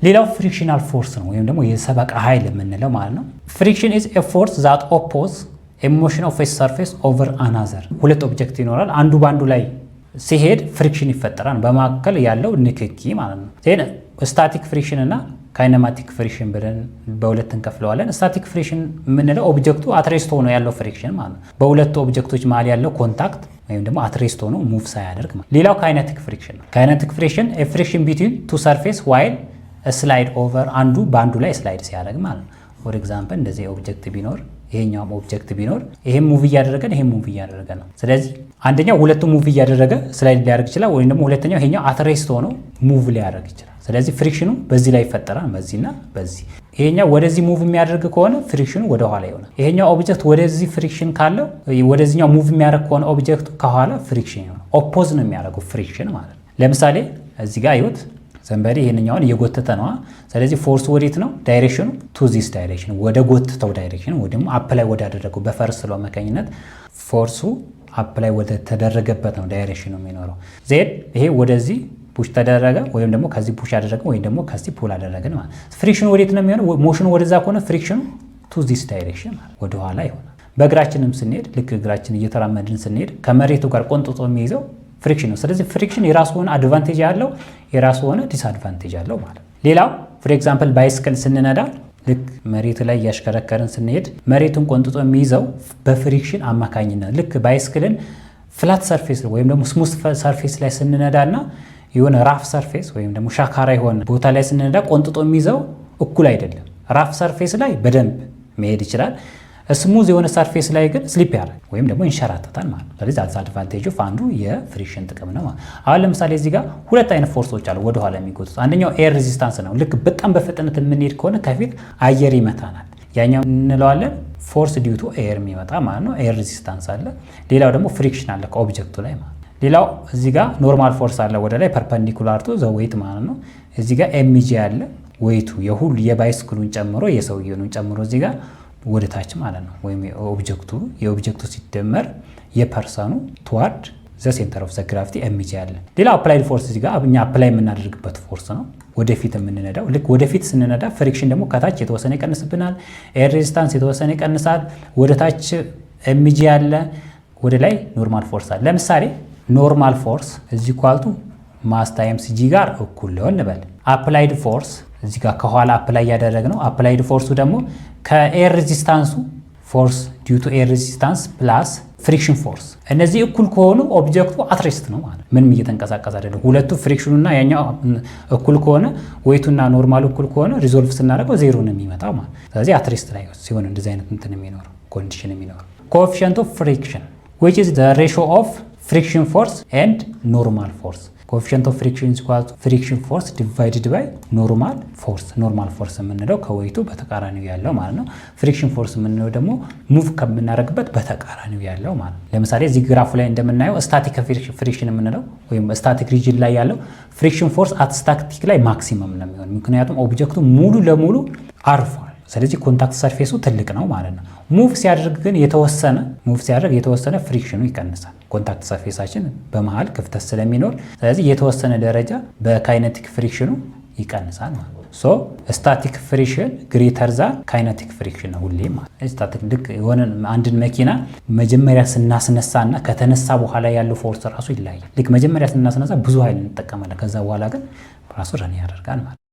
ሌላው ፍሪክሽናል ፎርስ ነው ወይም ደግሞ የሰበቃ ኃይል የምንለው ማለት ነው። ፍሪክሽን ኢዝ ኤ ፎርስ ዛት ኦፖዝ ኤ ሞሽን ኦፍ ኤ ሰርፌስ ኦቨር አናዘር። ሁለት ኦብጀክት ይኖራል፣ አንዱ በአንዱ ላይ ሲሄድ ፍሪክሽን ይፈጠራል፣ በመካከል ያለው ንክኪ ማለት ነው። ስታቲክ ፍሪክሽን እና ካይነማቲክ ፍሪክሽን ብለን በሁለት እንከፍለዋለን። ስታቲክ ፍሪክሽን የምንለው ኦብጀክቱ አትሬስት ሆኖ ያለው ፍሪክሽን ማለት ነው። በሁለቱ ኦብጀክቶች መሀል ያለው ኮንታክት ወይም ደግሞ አትሬስት ሆኖ ሙቭ ሳያደርግ ማለት። ሌላው ካይነቲክ ፍሪክሽን ነው። ካይነቲክ ፍሪክሽን ኤ ፍሪክሽን ቢትዊን ቱ ሰርፌስ ዋይል ስላይድ ኦቨር፣ አንዱ በአንዱ ላይ ስላይድ ሲያደርግ ማለት ነው። ፎር ኤግዛምፕል እንደዚህ ኦብጀክት ቢኖር ይሄኛውም ኦብጀክት ቢኖር ይሄም ሙቭ እያደረገ ነው፣ ይሄም ሙቭ እያደረገ ነው። ስለዚህ አንደኛው ሁለቱም ሙቭ እያደረገ ስላይድ ሊያደርግ ይችላል፣ ወይም ደግሞ ሁለተኛው ይሄኛው አትሬስት ሆኖ ሙቭ ሊያደርግ ይችላል። ስለዚህ ፍሪክሽኑ በዚህ ላይ ይፈጠራል፣ በዚህና በዚህ። ይሄኛው ወደዚህ ሙቭ የሚያደርግ ከሆነ ፍሪክሽኑ ወደ ኋላ ይሆናል። ይሄኛው ኦብጀክት ወደዚህ ፍሪክሽን ካለው ወደዚህኛው ሙቭ የሚያደርግ ከሆነ ኦብጀክቱ ከኋላ ፍሪክሽን ይሆናል። ኦፖዝ ነው የሚያደርገው ፍሪክሽን ማለት ነው። ለምሳሌ እዚህ ጋር ይሁት ዘንበሪ ይሄንኛውን እየጎተተ ነው። ስለዚህ ፎርስ ወዴት ነው? ዳይሬክሽኑ ቱ ዚስ ዳይሬክሽን፣ ወደ ጎተተው ዳይሬክሽን ወይ ደግሞ አፕላይ ወደ አደረገው በፈርስ ሎ አማካኝነት ፎርሱ አፕላይ ወደ ተደረገበት ነው ዳይሬክሽኑ የሚኖረው። ዜድ ይሄ ወደዚህ ፑሽ ተደረገ ወይም ደግሞ ከዚህ ፑሽ አደረገ ወይም ደግሞ ከዚህ ፑል አደረገን ማለት። ፍሪክሽኑ ወዴት ነው የሚሆነው? ሞሽኑ ወደዛ ከሆነ ፍሪክሽኑ ቱ ዚስ ዳይሬክሽን ወደ ኋላ ይሆናል። በእግራችንም ስንሄድ ልክ እግራችን እየተራመድን ስንሄድ ከመሬቱ ጋር ቆንጥጦ የሚይዘው ፍሪክሽን ነው። ስለዚህ ፍሪክሽን የራሱ ሆነ አድቫንቴጅ አለው፣ የራሱ ሆነ ዲስአድቫንቴጅ አለው ማለት። ሌላው ፎር ኤግዛምፕል ባይስክል ስንነዳ ልክ መሬቱ ላይ እያሽከረከርን ስንሄድ መሬቱን ቆንጥጦ የሚይዘው በፍሪክሽን አማካኝነት። ልክ ባይስክልን ፍላት ሰርፌስ ወይም ደግሞ ስሙዝ ሰርፌስ ላይ ስንነዳና የሆነ ራፍ ሰርፌስ ወይም ደግሞ ሻካራ የሆነ ቦታ ላይ ስንነዳ ቆንጥጦ የሚይዘው እኩል አይደለም። ራፍ ሰርፌስ ላይ በደንብ መሄድ ይችላል። ስሙዝ የሆነ ሰርፌስ ላይ ግን ስሊፕ ያደርግ ወይም ደግሞ ይንሸራተታል ማለት ነው። ስለዚህ አድቫንቴጅ ኦፍ አንዱ የፍሪክሽን ጥቅም ነው ማለት። አሁን ለምሳሌ እዚህ ጋር ሁለት አይነት ፎርሶች አሉ ወደ ኋላ የሚጎቱት። አንደኛው ኤር ሬዚስታንስ ነው። ልክ በጣም በፍጥነት የምንሄድ ከሆነ ከፊት አየር ይመታናል። ያኛው እንለዋለን ፎርስ ዲዩ ቱ ኤር የሚመጣ ማለት ነው። ኤር ሬዚስታንስ አለ። ሌላው ደግሞ ፍሪክሽን አለ ከኦብጀክቱ ላይ ማለት። ሌላው እዚህ ጋር ኖርማል ፎርስ አለ ወደ ላይ ፐርፐንዲኩላር ቱ ዘ ዌይት ማለት ነው። እዚህ ጋር ኤምጂ አለ ዌይቱ የሁሉ የባይስክሉን ጨምሮ የሰውየውን ጨምሮ እዚህ ጋር ወደ ታች ማለት ነው። ወይም የኦብጀክቱ ሲደመር የፐርሰኑ ትዋርድ ዘ ሴንተር ኦፍ ዘ ግራቪቲ ኤምጂ አለ። ሌላ አፕላይድ ፎርስ እዚህ ጋር እኛ አፕላይ የምናደርግበት ፎርስ ነው። ወደፊት የምንነዳው ልክ ወደፊት ስንነዳ ፍሪክሽን ደግሞ ከታች የተወሰነ ይቀንስብናል። ኤር ሬዚስታንስ የተወሰነ ይቀንሳል። ወደ ታች ኤምጂ አለ፣ ወደ ላይ ኖርማል ፎርስ አለ። ለምሳሌ ኖርማል ፎርስ እዚህ ኳልቱ ማስ ታይምስ ጂ ጋር እኩል ሊሆን እንበል። አፕላይድ ፎርስ እዚህ ጋር ከኋላ አፕላይ ያደረግ ነው። አፕላይድ ፎርሱ ደግሞ ከኤር ሬዚስታንሱ ፎርስ ዲዩ ቱ ኤር ሬዚስታንስ ፕላስ ፍሪክሽን ፎርስ፣ እነዚህ እኩል ከሆኑ ኦብጀክቱ አትሬስት ነው ማለት ምንም እየተንቀሳቀሰ አይደለም። ሁለቱ ፍሪክሽኑና ያኛው እኩል ከሆነ ዌይቱና ኖርማሉ እኩል ከሆነ ሪዞልቭ ስናደርገው ዜሮ ነው የሚመጣው ማለት። ስለዚህ አትሬስት ላይ ሲሆን እንደዚህ አይነት እንትን የሚኖረው ኮንዲሽን የሚኖረው ኮኤፊሺየንት ኦፍ ፍሪክሽን which is the ratio of friction force and normal force. coefficient of friction is equal to friction force divided by normal force. normal force የምንለው ከወይቱ በተቃራኒው ያለው ማለት ነው። ፍሪክሽን ፎርስ የምንለው ደግሞ ሙቭ ከምናደርግበት በተቃራኒው ያለው ማለት ነው። ለምሳሌ እዚህ ግራፉ ላይ እንደምናየው ስታቲክ ፍሪክሽን የምንለው ወይም ስታቲክ ሪጅን ላይ ያለው ፍሪክሽን ፎርስ አት ስታቲክ ላይ ማክሲመም ነው የሚሆን፣ ምክንያቱም ኦብጀክቱ ሙሉ ለሙሉ አርፏል። ስለዚህ ኮንታክት ሰርፌሱ ትልቅ ነው ማለት ነው። ሙቭ ሲያደርግ ግን የተወሰነ ፍሪክሽኑ ይቀንሳል። ኮንታክት ሰርፌሳችን በመሃል ክፍተት ስለሚኖር ስለዚህ የተወሰነ ደረጃ በካይነቲክ ፍሪክሽኑ ይቀንሳል ማለት ነው። ሶ ስታቲክ ፍሪክሽን ግሬተር ዛን ካይነቲክ ፍሪክሽን ነው ሁሌ ማለት ነው። ስታቲክ ልክ የሆነ አንድን መኪና መጀመሪያ ስናስነሳና ከተነሳ በኋላ ያለው ፎርስ ራሱ ይለያያል። ልክ መጀመሪያ ስናስነሳ ብዙ ኃይል እንጠቀማለን፣ ከዛ በኋላ ግን ራሱ ረን ያደርጋል ማለት ነው።